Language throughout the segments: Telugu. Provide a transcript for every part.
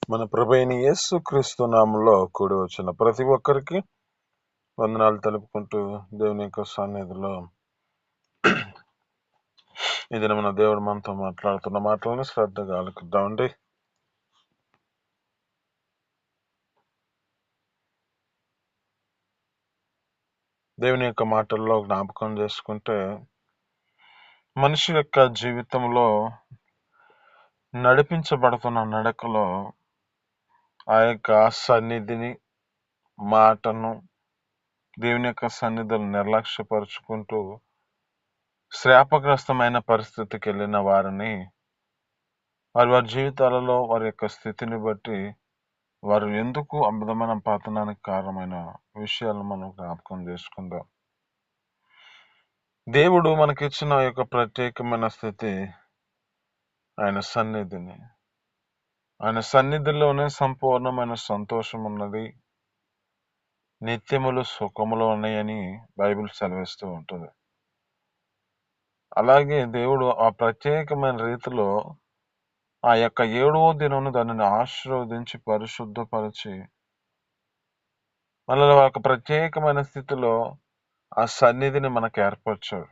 మన ప్రభువైన యేసుక్రీస్తు నామములో కూడి వచ్చిన ప్రతి ఒక్కరికి వందనాలు తెలుపుకుంటూ దేవుని యొక్క సన్నిధిలో ఈ దినమున దేవుడు మనతో మాట్లాడుతున్న మాటలను శ్రద్ధగా ఆలకిద్దామండి. దేవుని యొక్క మాటల్లో జ్ఞాపకం చేసుకుంటే మనిషి యొక్క జీవితంలో నడిపించబడుతున్న నడకలో ఆ యొక్క సన్నిధిని, మాటను, దేవుని యొక్క సన్నిధిని నిర్లక్ష్యపరుచుకుంటూ శాపగ్రస్తమైన పరిస్థితికి వెళ్ళిన వారిని వారి జీవితాలలో వారి యొక్క స్థితిని బట్టి వారు ఎందుకు అద్భుతమైన పతనానికి కారణమైన విషయాలను మనం జ్ఞాపకం చేసుకుందాం. దేవుడు మనకిచ్చిన యొక్క ప్రత్యేకమైన స్థితి ఆయన సన్నిధిని. ఆయన సన్నిధిలోనే సంపూర్ణమైన సంతోషం ఉన్నది, నిత్యములు సుఖములు ఉన్నాయని బైబిల్ సెలవిస్తూ ఉంటుంది. అలాగే దేవుడు ఆ ప్రత్యేకమైన రీతిలో ఆ యొక్క 7వ దినమును దానిని ఆశీర్వదించి పరిశుద్ధపరిచి మనలో ఒక ప్రత్యేకమైన స్థితిలో ఆ సన్నిధిని మనకు ఏర్పరిచాడు.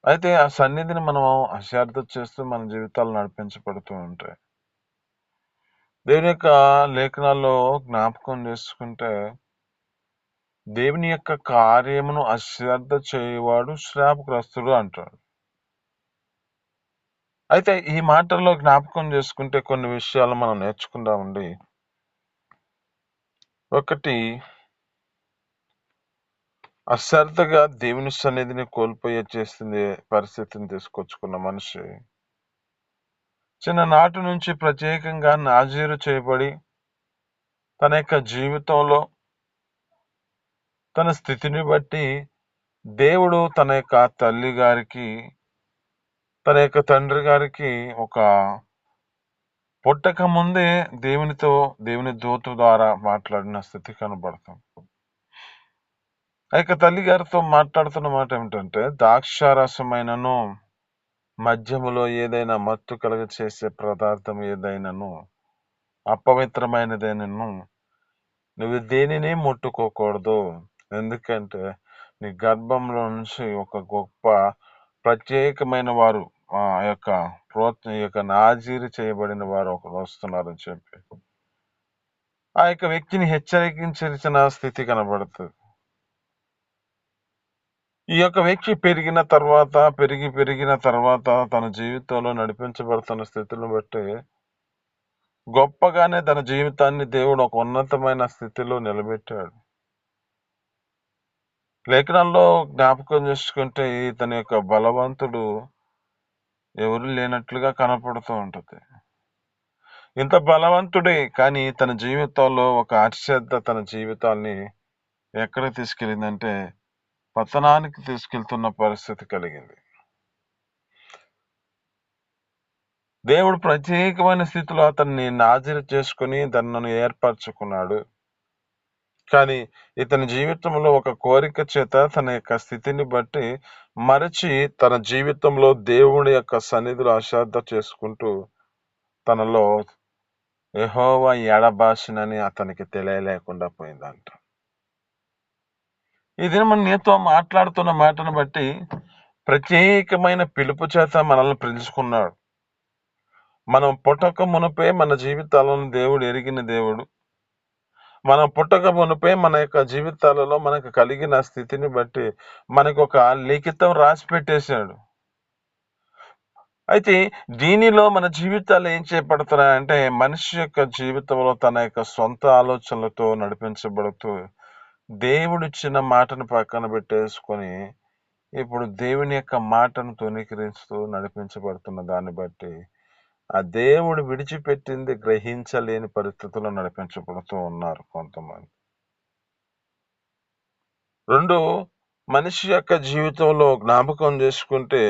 అయితే ఆ సన్నిధిని మనం అశ్రద్ధ చేస్తూ మన జీవితాలు నడిపించబడుతూ ఉంటాయి. దేవుని యొక్క లేఖనాల్లో జ్ఞాపకం చేసుకుంటే దేవుని యొక్క కార్యమును అశ్రద్ధ చేయవాడు శాపగ్రస్తుడు అంటాడు. అయితే ఈ మాటల్లో జ్ఞాపకం చేసుకుంటే కొన్ని విషయాలు మనం నేర్చుకుందామండి. ఒకటి, అశ్రద్ధగా దేవుని సన్నిధిని కోల్పోయే చేస్తుంది పరిస్థితిని తీసుకొచ్చుకున్న మనిషి చిన్ననాటి నుంచి ప్రత్యేకంగా నాజీరు చేయబడి తన యొక్క జీవితంలో తన స్థితిని బట్టి దేవుడు తన యొక్క తల్లి గారికి, తన యొక్క తండ్రి గారికి ఒక పుట్టక ముందే దేవుని దూత ద్వారా మాట్లాడిన స్థితి కనబడుతుంది. ఆ యొక్క తల్లి గారితో మాట్లాడుతున్న మాట ఏమిటంటే, ద్రాక్షారసమైనను మద్యములో ఏదైనా మత్తు కలుగ చేసే పదార్థం ఏదైనాను అపవిత్రమైనదేనను నువ్వు దేనిని ముట్టుకోకూడదు. ఎందుకంటే నీ గర్భంలో నుంచి ఒక గొప్ప ప్రత్యేకమైన వారు ఆ యొక్క నాజీరు చేయబడిన వారు ఒకరు వస్తున్నారని చెప్పి ఆ యొక్క వ్యక్తిని హెచ్చరించిన స్థితి కనబడుతుంది. ఈ యొక్క వ్యక్తి పెరిగిన తర్వాత తన జీవితంలో నడిపించబడుతున్న స్థితిని బట్టి గొప్పగానే తన జీవితాన్ని దేవుడు ఒక ఉన్నతమైన స్థితిలో నిలబెట్టాడు. లేఖనాల్లో జ్ఞాపకం చేసుకుంటే ఇతని యొక్క బలవంతుడు ఎవరు లేనట్లుగా కనపడుతూ ఉంటుంది. ఇంత బలవంతుడే కానీ తన జీవితంలో ఒక అశ్రద్ధ తన జీవితాన్ని ఎక్కడ తీసుకెళ్ళిందంటే పతనానికి తీసుకెళ్తున్న పరిస్థితి కలిగింది. దేవుడు ప్రత్యేకమైన స్థితిలో అతన్ని నాజీరు చేసుకుని దాన్ని ఏర్పరచుకున్నాడు. కానీ ఇతని జీవితంలో ఒక కోరిక చేత తన యొక్క స్థితిని బట్టి మరచి తన జీవితంలో దేవుడి యొక్క సన్నిధిలో అశ్రద్ధ చేసుకుంటూ తనలో యెహోవా ఎడబాసినని అతనికి తెలియలేకుండా పోయిందంట. ఈ దినం నీతో మాట్లాడుతున్న మాటను బట్టి ప్రత్యేకమైన పిలుపు చేత మనల్ని పిలుచుకున్నాడు. మనం పుట్టక మునుపే మన జీవితాలను దేవుడు ఎరిగిన దేవుడు. మనం పుట్టక మునుపే మన యొక్క జీవితాలలో మనకు కలిగిన స్థితిని బట్టి మనకు ఒక లిఖితం రాసి పెట్టేశాడు. అయితే దీనిలో మన జీవితాలు ఏం చేపడుతున్నాయంటే మనిషి యొక్క జీవితంలో తన యొక్క సొంత ఆలోచనలతో నడిపించబడుతూ దేవుడిచ్చిన మాటను పక్కన పెట్టేసుకొని ఇప్పుడు దేవుని యొక్క మాటను తొణికిరిస్తూ నడిపించబడుతున్న దాన్ని బట్టి ఆ దేవుడు విడిచిపెట్టింది గ్రహించలేని పరిస్థితుల్లో నడిపించబడుతూ ఉన్నారు కొంతమంది. 2, మనిషి యొక్క జీవితంలో జ్ఞాపకం చేసుకుంటే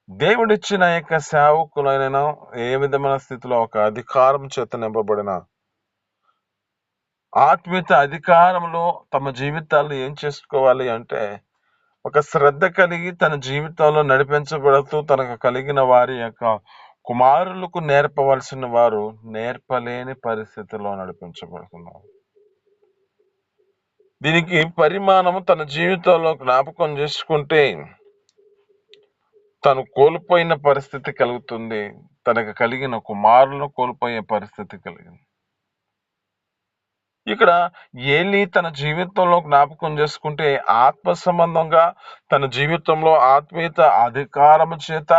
దేవుడిచ్చిన యొక్క సేవకులైన ఏ విధమైన స్థితిలో ఒక అధికారం చేత నింపబడిన ఆత్మీయత అధికారంలో తమ జీవితాలు ఏం చేసుకోవాలి అంటే ఒక శ్రద్ధ కలిగి తన జీవితంలో నడిపించబడుతూ తనకు కలిగిన వారి యొక్క కుమారులకు నేర్పవలసిన వారు నేర్పలేని పరిస్థితిలో నడిపించబడుతున్నారు. దీనికి పరిమాణము తన జీవితంలో జ్ఞాపకం చేసుకుంటే తను కోల్పోయిన పరిస్థితి కలుగుతుంది. తనకు కలిగిన కుమారులను కోల్పోయే పరిస్థితి కలిగింది. ఇక్కడ ఏలీ తన జీవితంలో జ్ఞాపకం చేసుకుంటే ఆత్మ సంబంధంగా తన జీవితంలో ఆత్మీయత అధికారము చేత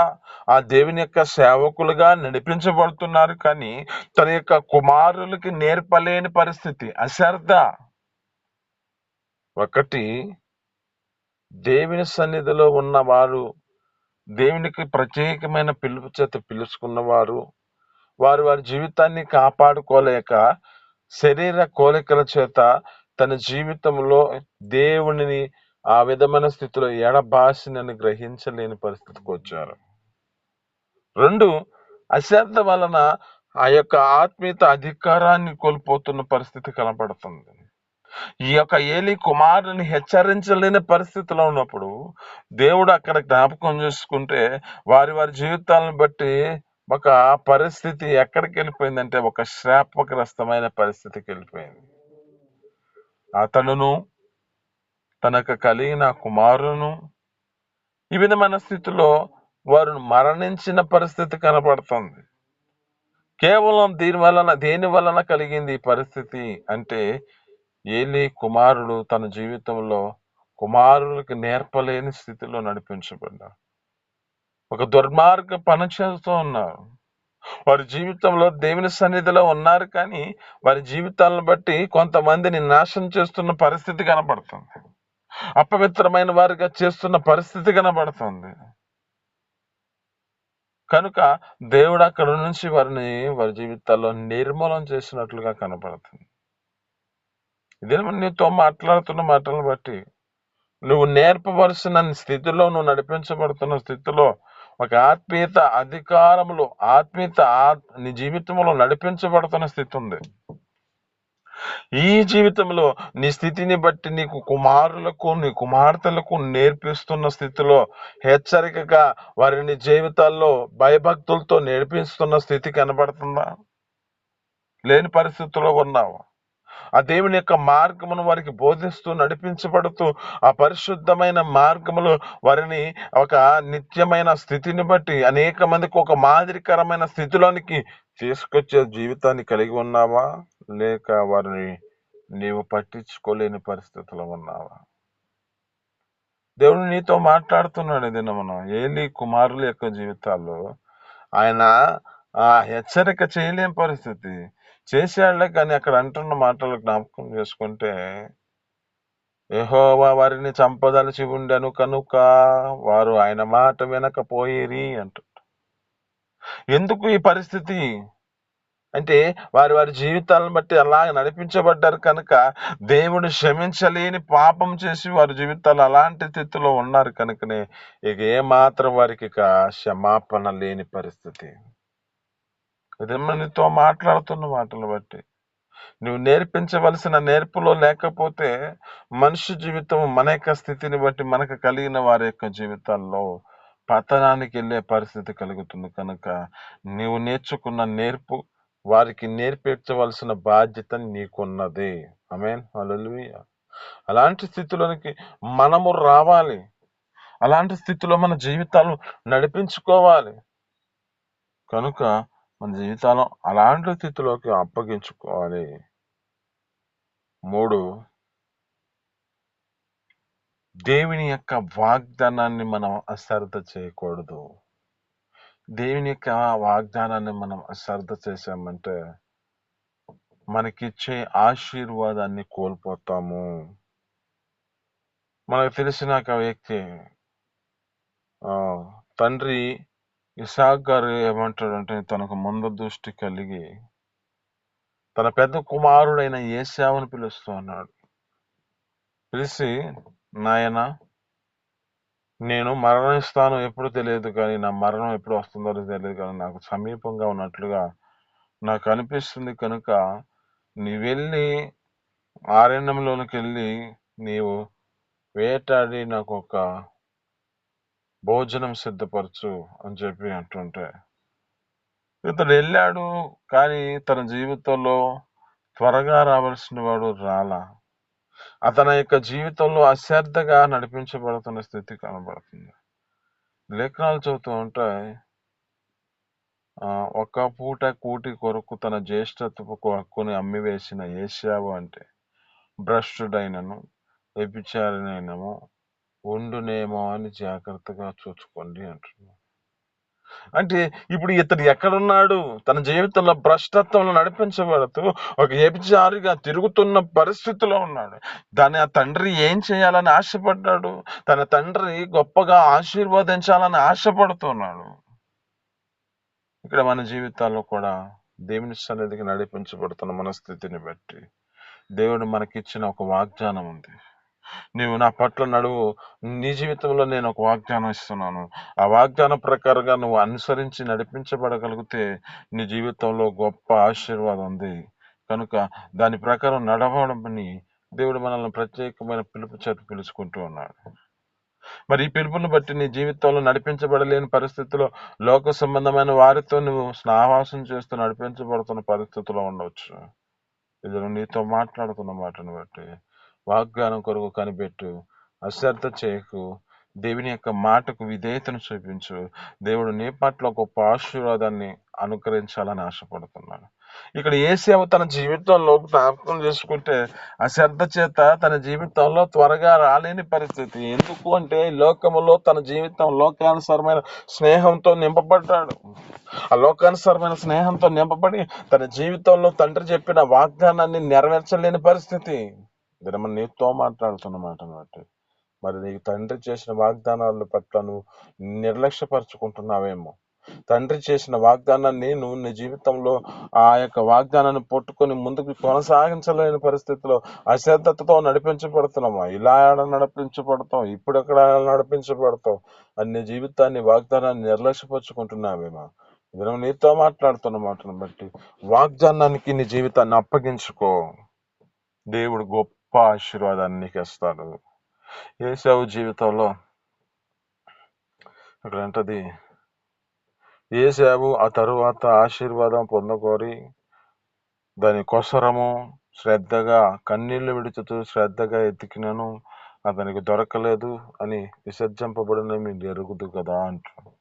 ఆ దేవుని యొక్క సేవకులుగా నడిపించబడుతున్నారు. కానీ తన యొక్క కుమారులకి నేర్పలేని పరిస్థితి అశ్రద్ధ. ఒకటి, దేవుని సన్నిధిలో ఉన్నవారు, దేవునికి ప్రత్యేకమైన పిలుపు చేత పిలుచుకున్నవారు, వారు వారి జీవితాన్ని కాపాడుకోలేక శరీర కోరికల చేత తన జీవితంలో దేవునిని ఆ విధమైన స్థితిలో ఎడబాసినని గ్రహించలేని పరిస్థితికి వచ్చారు. 2, అశ్రద్ధ వలన ఆ యొక్క ఆత్మీయత అధికారాన్ని కోల్పోతున్న పరిస్థితి కనపడుతుంది. ఈ యొక్క ఏలీ కుమారుని హెచ్చరించలేని పరిస్థితిలో ఉన్నప్పుడు దేవుడు అక్కడ జ్ఞాపకం చేసుకుంటే వారి వారి జీవితాలను బట్టి ఒక పరిస్థితి ఎక్కడికి వెళ్ళిపోయిందంటే ఒక శాపగ్రస్తమైన పరిస్థితికి వెళ్ళిపోయింది. అతడును తనకు కలిగిన కుమారును ఈ విధమైన స్థితిలో వారు మరణించిన పరిస్థితి కనపడుతుంది. కేవలం దేని వలన కలిగింది ఈ పరిస్థితి అంటే ఏలీ కుమారుడు తన జీవితంలో కుమారులకు నేర్పలేని స్థితిలో నడిపించబడ్డారు. ఒక దుర్మార్గ పని చేస్తూ ఉన్నారు. వారి జీవితంలో దేవుని సన్నిధిలో ఉన్నారు, కానీ వారి జీవితాలను బట్టి కొంతమందిని నాశనం చేస్తున్న పరిస్థితి కనబడుతుంది. అపవిత్రమైన వారిగా చేస్తున్న పరిస్థితి కనబడుతుంది. కనుక దేవుడు అక్కడ నుంచి వారి జీవితాల్లో నిర్మూలన చేసినట్లుగా కనబడుతుంది. ఇదే నీతో మాట్లాడుతున్న మాటలను బట్టి నువ్వు నేర్పవలసిన స్థితిలో, నువ్వు నడిపించబడుతున్న స్థితిలో ఒక ఆత్మీయత అధికారములో నీ జీవితంలో నడిపించబడుతున్న స్థితి ఉంది. ఈ జీవితంలో నీ స్థితిని బట్టి నీకు కుమారులకు నీ కుమార్తెలకు నేర్పిస్తున్న స్థితిలో హెచ్చరికగా వారిని జీవితాల్లో భయభక్తులతో నేర్పిస్తున్న స్థితి కనబడుతుందా? లేని పరిస్థితుల్లో ఉన్నావు. ఆ దేవుని యొక్క మార్గమును వారికి బోధిస్తూ నడిపించబడుతూ ఆ పరిశుద్ధమైన మార్గములు వారిని ఒక నిత్యమైన స్థితిని బట్టి అనేక మందికి ఒక మాదిరికరమైన స్థితిలోనికి తీసుకొచ్చే జీవితాన్ని కలిగి ఉన్నావా? లేక వారిని నీవు పట్టించుకోలేని పరిస్థితిలో ఉన్నావా? దేవుడు నీతో మాట్లాడుతున్నాడు. ఏదైనా మనం ఏలీ కుమారుల యొక్క జీవితాల్లో ఆయన ఆ హెచ్చరిక చేయలేని పరిస్థితి చేశాడులే, కానీ అక్కడ అంటున్న మాటలు జ్ఞాపకం చేసుకుంటే యెహోవా వారిని చంపదలిచి ఉండెను కనుక వారు ఆయన మాట వినకపోయిరి అంట. ఎందుకు ఈ పరిస్థితి అంటే వారి వారి జీవితాలను బట్టి అలా నడిపించబడ్డారు కనుక దేవుడు క్షమించలేని పాపం చేసి వారి జీవితాలు అలాంటి స్థితిలో ఉన్నారు కనుకనే ఇక ఏమాత్రం వారికి క్షమాపణ లేని పరిస్థితి. నీతో మాట్లాడుతున్న మాటలు బట్టి నువ్వు నేర్పించవలసిన నేర్పులో లేకపోతే మనిషి జీవితం మన యొక్క స్థితిని బట్టి మనకు కలిగిన వారి యొక్క జీవితాల్లో పతనానికి వెళ్ళే పరిస్థితి కలుగుతుంది. కనుక నీవు నేర్చుకున్న నేర్పు వారికి నేర్పించవలసిన బాధ్యత నీకున్నది. ఆమేన్, హల్లెలూయా. అలాంటి స్థితిలోనికి మనము రావాలి. అలాంటి స్థితిలో మన జీవితాలను నడిపించుకోవాలి. కనుక మన జీవితాలను అలాంటి స్థితిలోకి అప్పగించుకోవాలి. 3, దేవుని యొక్క వాగ్దానాన్ని మనం అశ్రద్ధ చేయకూడదు. దేవుని యొక్క వాగ్దానాన్ని మనం అశ్రద్ధ చేశామంటే మనకిచ్చే ఆశీర్వాదాన్ని కోల్పోతాము. మనకు తెలిసిన ఒక వ్యక్తి తండ్రి ఇసాక్ గారు ఏమంటాడంటే తనకు ముందు దృష్టి కలిగి తన పెద్ద కుమారుడైన ఏశావును పిలుస్తూ ఉన్నాడు. పిలిచి, నాయన నేను మరణిస్తాను ఎప్పుడు తెలియదు, కానీ నా మరణం ఎప్పుడు వస్తుందో తెలియదు, కానీ నాకు సమీపంగా ఉన్నట్లుగా నాకు అనిపిస్తుంది. కనుక నీ వెళ్ళి అరణ్యంలోనికి వెళ్ళి నీవు వేటాడి నాకు ఒక భోజనం సిద్ధపరచు అని చెప్పి అంటుంటే ఇతడు వెళ్ళాడు, కానీ తన జీవితంలో త్వరగా రావాల్సిన వాడు రాలా. అతని యొక్క జీవితంలో అశ్రద్ధగా నడిపించబడుతున్న స్థితి కనబడుతుంది. లేఖనాలు చదువుతూ ఉంటాయి, ఒక్క పూట కూటి కొరకు తన జ్యేష్ఠత్వపు హక్కుని అమ్మివేసిన ఏశావు అంటే భ్రష్టుడైనను వ్యభిచారినైనము ఉండునేమో అని జాగ్రత్తగా చూసుకోండి అంటున్నాడు. అంటే ఇప్పుడు ఇతడు ఎక్కడున్నాడు? తన జీవితంలో భ్రష్టత్వంలో నడిపించబడుతూ ఒక వ్యభిచారిగా తిరుగుతున్న పరిస్థితిలో ఉన్నాడు. ఆ తండ్రి ఏం చేయాలని ఆశపడ్డాడు? తన తండ్రి గొప్పగా ఆశీర్వదించాలని ఆశపడుతున్నాడు. ఇక్కడ మన జీవితాల్లో కూడా దేవుని సన్నిధికి నడిపించబడుతున్న మన స్థితిని బట్టి దేవుడు మనకిచ్చిన ఒక వాగ్దానం ఉంది. నీవు నా పట్ల నడువు, నీ జీవితంలో నేను ఒక వాగ్దానం ఇస్తున్నాను. ఆ వాగ్దానం ప్రకారంగా నువ్వు అనుసరించి నడిపించబడగలిగితే నీ జీవితంలో గొప్ప ఆశీర్వాదం ఉంది. కనుక దాని ప్రకారం నడవడమని దేవుడు మనల్ని ప్రత్యేకమైన పిలుపు చేత పిలుచుకుంటూ ఉన్నాడు. మరి ఈ పిలుపుని బట్టి నీ జీవితంలో నడిపించబడలేని పరిస్థితిలో లోక సంబంధమైన వారితో నువ్వు స్నావాసం చేస్తూ నడిపించబడుతున్న పరిస్థితిలో ఉండవచ్చు. ఇది నీతో మాట్లాడుతున్న మాటను బట్టి వాగ్దానం కొరకు కనిపెట్టు, అశ్రద్ధ చేయకు, దేవుని యొక్క మాటకు విధేయతను చూపించు. దేవుడు నీ పట్ల గొప్ప ఆశీర్వాదాన్ని అనుగ్రహించాలని ఆశపడుతున్నాడు. ఇక్కడ ఏసేవ తన జీవితంలో జ్ఞాపకం చేసుకుంటే అశ్రద్ధ చేత తన జీవితంలో త్వరగా రాలేని పరిస్థితి. ఎందుకు అంటే లోకములో తన జీవితం లోకానుసారమైన స్నేహంతో నింపబడ్డాడు. ఆ లోకానుసారమైన స్నేహంతో నింపబడి తన జీవితంలో తండ్రి చెప్పిన వాగ్దానాన్ని నెరవేర్చలేని పరిస్థితి. దినమ నీతో మాట్లాడుతున్న మాటను బట్టి మరి నీకు తండ్రి చేసిన వాగ్దానాల పట్ల నువ్వు నిర్లక్ష్యపరుచుకుంటున్నావేమో. తండ్రి చేసిన వాగ్దానాన్ని నువ్వు నీ జీవితంలో ఆ యొక్క వాగ్దానాన్ని పట్టుకొని ముందుకు కొనసాగించలేని పరిస్థితిలో అశ్రద్ధతతో నడిపించబడుతున్నామా? ఇలా నడిపించబడతాం, ఇప్పుడు ఎక్కడ నడిపించబడతాం అన్ని జీవితాన్ని వాగ్దానాన్ని నిర్లక్ష్యపరుచుకుంటున్నావేమో. ఇది నీతో మాట్లాడుతున్న మాటను బట్టి వాగ్దానానికి నీ జీవితాన్ని అప్పగించుకో. దేవుడు గొప్ప ఆశీర్వాదాన్ని నీకు ఇస్తాడు. ఏశావు జీవితంలో అక్కడ అంటది, ఏశావు ఆ తరువాత ఆశీర్వాదం పొందకోరి దాని కోసరము శ్రద్ధగా కన్నీళ్లు విడుచుతూ శ్రద్ధగా ఎతికినను అతనికి దొరకలేదు అని విసర్జింపబడిన మీరు ఎరుగుదు కదా అంటాడు.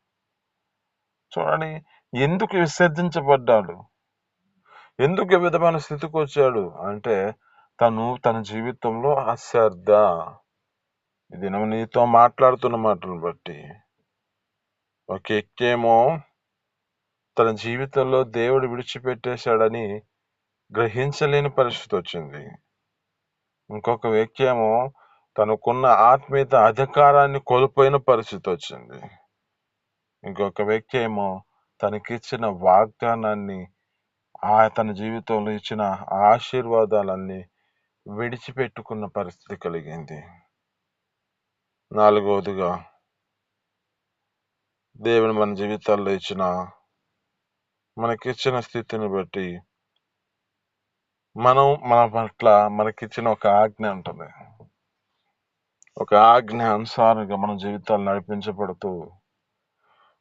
చూడండి, ఎందుకు విసర్జించబడ్డాడు? ఎందుకు ఈ విధమైన స్థితికి వచ్చాడు అంటే తన జీవితంలో అశ్రద్ధ. ఇది నీతో మాట్లాడుతున్న మాటలను బట్టి ఒక వ్యక్తి తన జీవితంలో దేవుడు విడిచిపెట్టేశాడని గ్రహించలేని పరిస్థితి వచ్చింది. ఇంకొక వ్యక్తి తనకున్న ఆత్మీయత అధికారాన్ని కోల్పోయిన పరిస్థితి వచ్చింది. ఇంకొక వ్యక్తి తనకిచ్చిన వాగ్దానాన్ని తన జీవితంలో ఇచ్చిన ఆశీర్వాదాలన్నీ విడిచిపెట్టుకున్న పరిస్థితి కలిగింది. నాలుగవదిగా దేవుని మన జీవితాల్లో మనకిచ్చిన స్థితిని బట్టి మన పట్ల మనకిచ్చిన ఒక ఆజ్ఞ ఉంటుంది. ఒక ఆజ్ఞ అనుసారంగా మన జీవితాలు నడిపించబడుతూ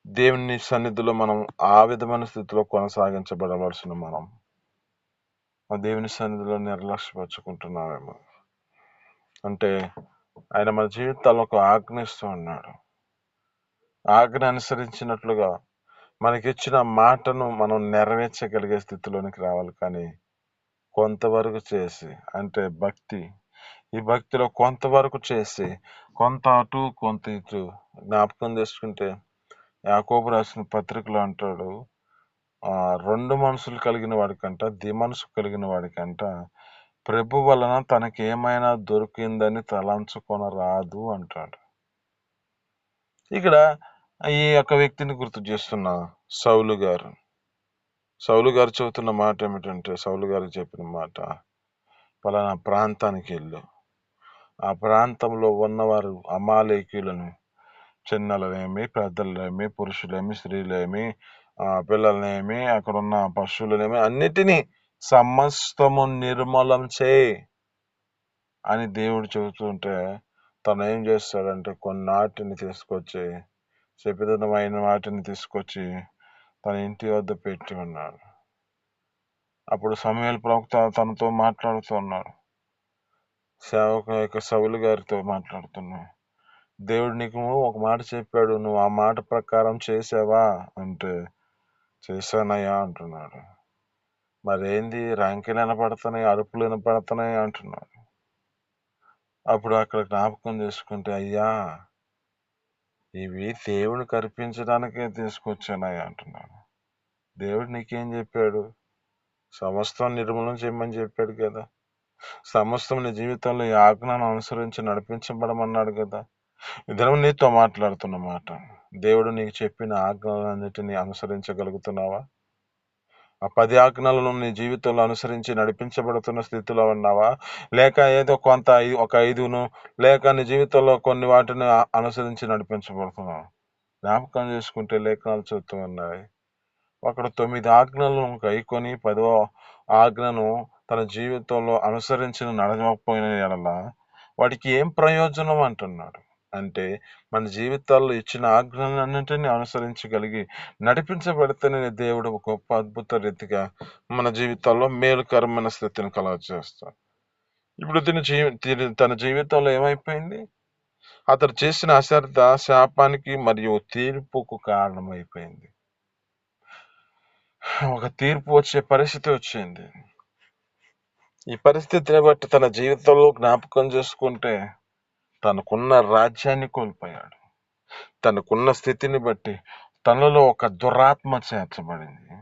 దేవుని సన్నిధిలో మనం ఆ విధమైన స్థితిలో కొనసాగించబడవలసిన మనం ఆ దేవుని సన్నిధిలో నిర్లక్ష్యపరుచుకుంటున్నామేమో. అంటే ఆయన మన జీవితాల్లో ఒక ఆజ్ఞ ఇస్తూ ఉన్నాడు. ఆజ్ఞ అనుసరించినట్లుగా మనకిచ్చిన మాటను మనం నెరవేర్చగలిగే స్థితిలోనికి రావాలి. కానీ కొంతవరకు చేసి అంటే భక్తి, ఈ భక్తిలో కొంతవరకు చేసి కొంత అటు కొంత ఇటు జ్ఞాపకం చేసుకుంటే యాకోబు రాసిన పత్రికలో అంటాడు, రెండు మనసులు కలిగిన వాడికంట మనసు కలిగిన వాడికంట ప్రభు వలన తనకి ఏమైనా దొరికిందని తలంచుకొనరాదు అంటాడు. ఇక్కడ ఈ యొక్క వ్యక్తిని గుర్తు చేస్తున్న సౌలు గారు చెబుతున్న మాట ఏమిటంటే, సౌలు గారు చెప్పిన మాట, పలానా ప్రాంతానికి వెళ్ళు, ఆ ప్రాంతంలో ఉన్నవారు అమాలేకీయులను, చిన్నలనేమి పెద్దలనేమి పురుషులేమి స్త్రీలేమి పిల్లలనేమి అక్కడ ఉన్న పశువులనేమి అన్నిటినీ సమస్తము నిర్మూలం చేయి అని దేవుడు చెబుతుంటే తను ఏం చేస్తాడంటే కొన్నాటిని తీసుకొచ్చి శపితమైన వాటిని తీసుకొచ్చి తన ఇంటి వద్ద పెట్టి ఉన్నాడు. అప్పుడు సమూయేలు ప్రవక్త తనతో మాట్లాడుతూ ఉన్నాడు. సేవకు సౌలు గారితో మాట్లాడుతున్నాడు. దేవుడు నీకు ఒక మాట చెప్పాడు, నువ్వు ఆ మాట ప్రకారం చేసావా అంటే చేశానయ్యా అంటున్నాడు. మరేంది, రంకెలు వినపడుతున్నాయి, అరుపులు వినపడుతున్నాయి అంటున్నాడు. అప్పుడు అక్కడ జ్ఞాపకం చేసుకుంటే, అయ్యా ఇవి దేవునికి అర్పించడానికే తీసుకొచ్చానయ్యా అంటున్నాడు. దేవుడు నీకేం చెప్పాడు? సమస్తం నిర్మూలన చేయమని చెప్పాడు కదా. సమస్తం నీ జీవితంలో ఈ ఆజ్ఞను అనుసరించి నడిపించబడమన్నాడు కదా. ఇద్దరం నీతో మాట్లాడుతున్న మాట, దేవుడు నీకు చెప్పిన ఆజ్ఞలన్నిటినీ అనుసరించగలుగుతున్నావా? ఆ 10 ఆజ్ఞలను నీ జీవితంలో అనుసరించి నడిపించబడుతున్న స్థితిలో ఉన్నావా? లేక ఏదో కొంత ఒక 5ను లేక నీ జీవితంలో కొన్ని వాటిని అనుసరించి నడిపించబడుతున్నావా? జ్ఞాపకం చేసుకుంటే లేఖనాలు చెబుతూ ఉన్నాయి, ఒకడు 9 ఆజ్ఞలను గైకొని 10వ ఆజ్ఞను తన జీవితంలో అనుసరించి నడవకపోయిన ఎడల వాడికి ఏం ప్రయోజనం అంటున్నాడు. అంటే మన జీవితాల్లో ఇచ్చిన ఆజ్ఞలన్నింటినీ అనుసరించగలిగి నడిపించబడితేనే దేవుడు ఒక గొప్ప అద్భుత రీతిగా మన జీవితాల్లో మేలుకరమైన స్థితిని కలగజేస్తాడు. ఇప్పుడు తన జీవితంలో ఏమైపోయింది? అతడు చేసిన అశ్రద్ధ శాపానికి మరియు తీర్పుకు కారణమైపోయింది. ఒక తీర్పు వచ్చే పరిస్థితి వచ్చింది. ఈ పరిస్థితిని బట్టి తన జీవితంలో జ్ఞాపకం చేసుకుంటే తనకున్న రాజ్యాన్ని కోల్పోయాడు. తనకున్న స్థితిని బట్టి తనలో ఒక దురాత్మ చేర్చబడింది.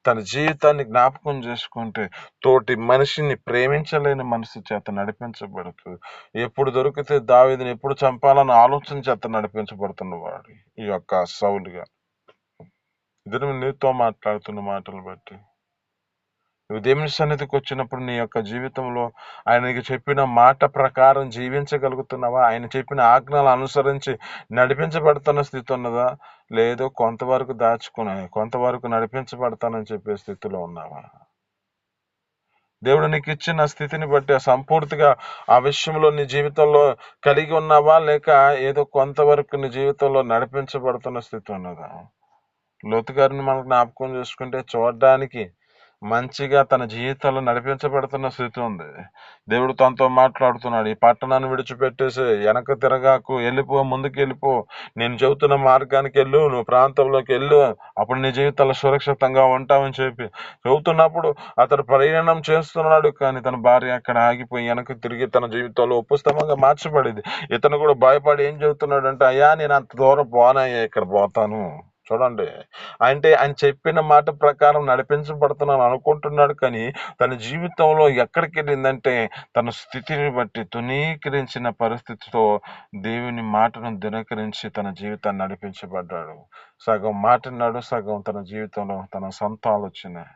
తన జీవితాన్ని జ్ఞాపకం చేసుకుంటే తోటి మనిషిని ప్రేమించలేని మనసు చేత నడిపించబడుతూ, ఎప్పుడు దొరికితే దావీదుని ఎప్పుడు చంపాలన్న ఆలోచన చేత నడిపించబడుతున్నవాడు ఈ యొక్క సౌలుగా. ఇద్దరు నీతో మాట్లాడుతున్న మాటలు బట్టి నువ్వు దేవుని సన్నిధికి వచ్చినప్పుడు నీ యొక్క జీవితంలో ఆయనకి చెప్పిన మాట ప్రకారం జీవించగలుగుతున్నావా? ఆయన చెప్పిన ఆజ్ఞలు అనుసరించి నడిపించబడుతున్న స్థితి ఉన్నదా? లేదు కొంతవరకు దాచుకుని కొంతవరకు నడిపించబడతానని చెప్పే స్థితిలో ఉన్నావా? దేవుడు నీకు ఇచ్చిన స్థితిని బట్టి సంపూర్తిగా ఆ విషయంలో నీ జీవితంలో కలిగి ఉన్నావా? లేక ఏదో కొంతవరకు నీ జీవితంలో నడిపించబడుతున్న స్థితి ఉన్నదా? లోతు గారిని మనం జ్ఞాపకం చేసుకుంటే చూడడానికి మంచిగా తన జీవితంలో నడిపించబడుతున్న స్థితి ఉంది. దేవుడు తనతో మాట్లాడుతున్నాడు, ఈ పట్టణాన్ని విడిచిపెట్టేసి వెనక తిరగాకు, వెళ్ళిపో, ముందుకు వెళ్ళిపో, నేను చెబుతున్న మార్గానికి వెళ్ళు, నువ్వు ప్రాంతంలోకి వెళ్ళు, అప్పుడు నీ జీవితంలో సురక్షితంగా ఉంటావని చెప్పి చెబుతున్నప్పుడు అతడు ప్రయాణం చేస్తున్నాడు. కానీ తన భార్య అక్కడ ఆగిపోయి వెనక తిరిగి తన జీవితంలో ఉపస్తంభంగా మార్చబడింది. ఇతను కూడా భయపడి ఏం చెబుతున్నాడు అంటే, అయ్యా నేను అంత దూరం పోనయ్యా, ఇక్కడ పోతాను. చూడండి, అంటే ఆయన చెప్పిన మాట ప్రకారం నడిపించబడుతున్నాను అనుకుంటున్నాడు, కానీ తన జీవితంలో ఎక్కడికి వెళ్ళిందంటే తన స్థితిని బట్టి తునీకరించిన పరిస్థితితో దేవుని మాటను దినకరించి తన జీవితాన్ని నడిపించబడ్డాడు. సగం మాట్లాడు, సగం తన జీవితంలో తన సొంత ఆలోచన.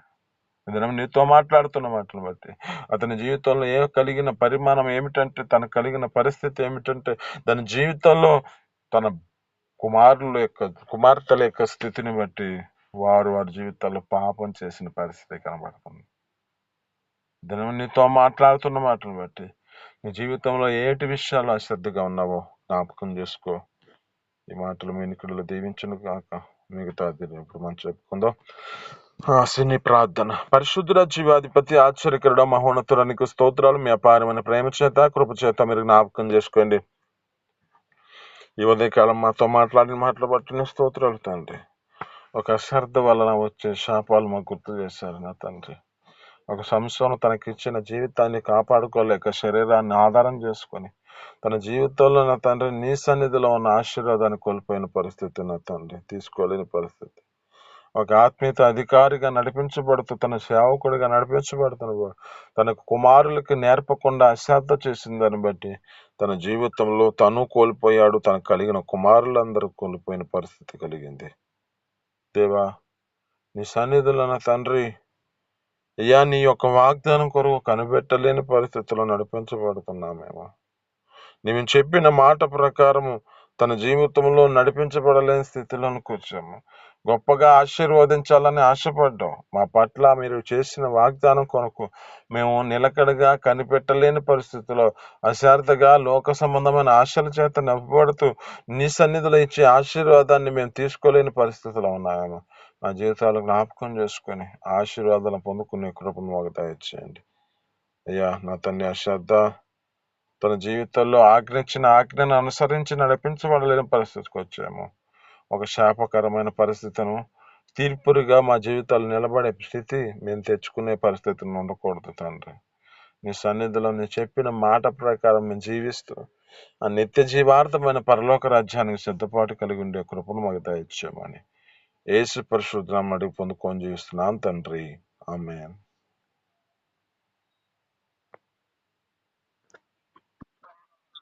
నీతో మాట్లాడుతున్న మాటలు బట్టి అతని జీవితంలో కలిగిన పరిమాణం ఏమిటంటే, తనకు కలిగిన పరిస్థితి ఏమిటంటే, తన జీవితంలో తన కుమార్తెల యొక్క స్థితిని బట్టి వారి జీవితాల్లో పాపం చేసిన పరిస్థితి కనబడుతుంది. నీతో మాట్లాడుతున్న మాటలు బట్టి నీ జీవితంలో ఏటి విషయాలు అశ్రద్ధగా ఉన్నావో జ్ఞాపకం చేసుకో. ఈ మాటలు మీ నికుడులో దీవించును కాక. మిగతా ఇప్పుడు మనం చెప్పుకుందాం. సినీ ప్రార్థన. పరిశుద్ధుడ జీవాధిపతి ఆశ్చర్యకరుడ మహోన్నతుడానికి స్తోత్రాలు. మీ అపారమైన ప్రేమ చేత కృప చేత మీరు జ్ఞాపకం చేసుకోండి. ఈ ఉదయకాలం మాతో మాట్లాడిన మాటలు బట్టి స్తోత్రాలు తండ్రి. ఒక అశ్రద్ధ వలన వచ్చే శాపాలు మాకు గుర్తు చేశారు నా తండ్రి. ఒక సంవత్సరం తనకిచ్చిన జీవితాన్ని కాపాడుకోలేక శరీరాన్ని ఆధారం చేసుకొని తన జీవితంలో నా తండ్రి నీ సన్నిధిలో ఉన్న ఆశీర్వాదాన్ని కోల్పోయిన పరిస్థితి నా తండ్రి, తీసుకోలేని పరిస్థితి. ఒక ఆత్మీయత అధికారిగా నడిపించబడుతూ తన సేవకుడిగా నడిపించబడుతున్న తన కుమారులకి నేర్పకుండా అశ్రద్ధ చేసిన దాన్ని బట్టి తన జీవితంలో తను కోల్పోయాడు, తనకు కలిగిన కుమారులందరూ కోల్పోయిన పరిస్థితి కలిగింది. దేవా, నీ సన్నిధిలో నా తండ్రి అయ్యా, నీ యొక్క వాగ్దానం కొరకు కనిపెట్టలేని పరిస్థితుల్లో నడిపించబడుతున్నామేమో. నీవు చెప్పిన మాట ప్రకారము తన జీవితంలో నడిపించబడలేని స్థితిలోకి కూర్చోము. గొప్పగా ఆశీర్వదించాలని ఆశపడ్డాం. మా పట్ల మీరు చేసిన వాగ్దానం కొరకు మేము నిలకడగా కనిపెట్టలేని పరిస్థితిలో అశార్థగా లోక సంబంధమైన ఆశల చేత నవ్వబడుతూ నీ సన్నిధిలో ఇచ్చే ఆశీర్వాదాన్ని మేము తీసుకోలేని పరిస్థితిలో ఉన్నాము. మా జీవితాలు జ్ఞాపకం చేసుకొని ఆశీర్వాదాలను పొందుకునే కృపను మాకు దయచేయండి. అయ్యా నా తండ్రి, అశ్రద్ధ తన జీవితంలో ఆజ్ఞించిన ఆజ్ఞను అనుసరించి నడిపించబడలేని పరిస్థితికి వచ్చాము. ఒక శాపకరమైన పరిస్థితిను తీర్పురిగా మా జీవితాలు నిలబడే స్థితి మేము తెచ్చుకునే పరిస్థితిని ఉండకూడదు తండ్రి. నీ సన్నిధిలో నీ చెప్పిన మాట ప్రకారం మేము జీవిస్తూ ఆ నిత్య జీవార్థమైన పరలోక రాజ్యానికి సిద్ధపాటు కలిగి ఉండే కృపను మాకు దయచేయమని యేసు పరిశుద్ధ నామమున అడిగి పొందుకొని జీవిస్తున్నాం తండ్రి. ఆమేన్.